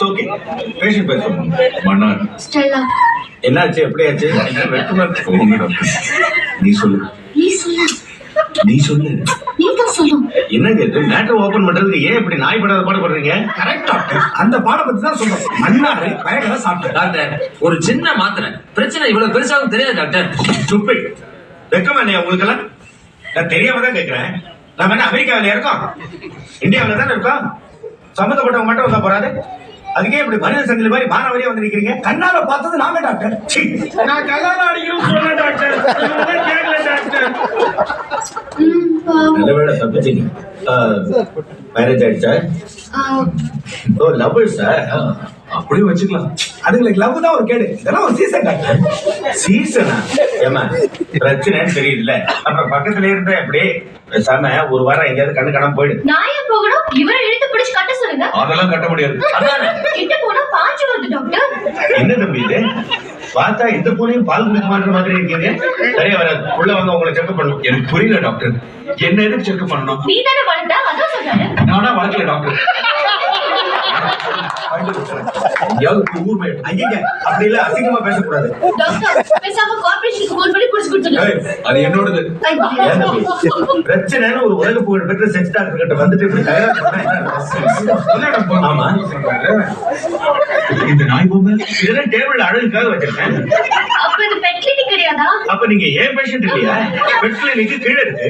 Okay patient பேர் சொல்லுங்க. Mannar Stella. என்னாச்சு? எப்படியாச்சு? நீ சொல்லு. நீ சொல்லு. என்னங்க இது மேட்டர் ஓபன் பண்றதுக்கு ஏன் இப்படி நாய் படாத பாடுபடுறீங்க? கரெக்ட் டாக்டர், அந்த பாட பத்தி தான் சொல்றோம். மன்னாரு பயங்கர சாப்பிட்டு டாக்டர் ஒரு சின்ன மாத்திரை பிரச்சனை இவ்வளவு பெருசாகவும் தெரியாது டாக்டர். சுப்பி வெக்கமா இல்லையா உங்களுக்கெல்லாம்? நான் தெரியாம தான் கேட்கிறேன். நாம என்ன அமெரிக்காவில இருக்கோம்? இந்தியாவில தானே இருக்கோம். சம்மந்தப்பட்டவங்க மட்டும் வந்தா போறாது. அதுக்கே இப்படி மனித சங்கிலி மாதிரி மானவரியா வந்து நிக்கிறீங்க. கண்ணால பார்த்தது நாங்க டாக்டர். நான் கல்யாணம் அடிக்கணும்னு சொன்னேன் டாக்டர். கேட்கல டாக்டர். நல்லவேளை தப்பிச்சீங்க. மேரேஜ் ஆயிடுச்சா? ஓ லவ் சார். அப்படியே வச்சுக்கலாம். அதுங்களுக்கு லவ் தான் ஒரு கேடு. இதெல்லாம் ஒரு சீசன் டாக்டர். சீசனா? ஏமா பிரச்சனைன்னு தெரியுதுல்ல, அப்புறம் பக்கத்துல இருந்த அப்படியே பேசாம ஒரு வாரம் எங்கேயாவது கண்ணு காணாம போயிடு. நான் ஏன் போகணும்? இவரை இழுத்து பிடிச்சு கட்ட சொல்லுங்க. அதெல்லாம் கட்ட முடியாது. கிட்ட போனா பாஞ்சு வருது டாக்டர். என்ன தம்பி இது? பார்த்தா இந்த பூனையும் பால் குடிக்க மாட்டுற மாதிரி இருக்கீங்க. சரியா வராது. உள்ள வந்து உங்களை செக்அப் பண்ணணும். எனக்கு புரியல டாக்டர், என்ன எதுக்கு செக்அப் பண்ணணும்? நீ தானே வளர்த்தா, அதான் சொன்னாரு. நானா வளர்க்கல டாக்டர். அப்படி இல்ல, அசிங்கமா பேசக்கூடாது. டாக்டர் பேசாம கார்ப்பரேஷனுக்கு ஃபோன் பண்ணி புடிச்சு கொடுத்துருங்க. அது என்னோடது. பிரச்சனை ஒரு உலக புகழ் பெற்ற செக்ஸ் டாக்டர் கிட்ட வந்துட்டு இப்படி தயார் பண்ண. ஆமா, இந்த நாய் பொம்மை இதெல்லாம் டேபிள் அழகுக்காக வச்சிருக்கேன். அப்ப இது பெட் கிளினிக் கிடையாதா? அப்ப நீங்க ஏன் பேஷண்ட் இல்லையா? பெட் கிளினிக் கீழே இருக்கு.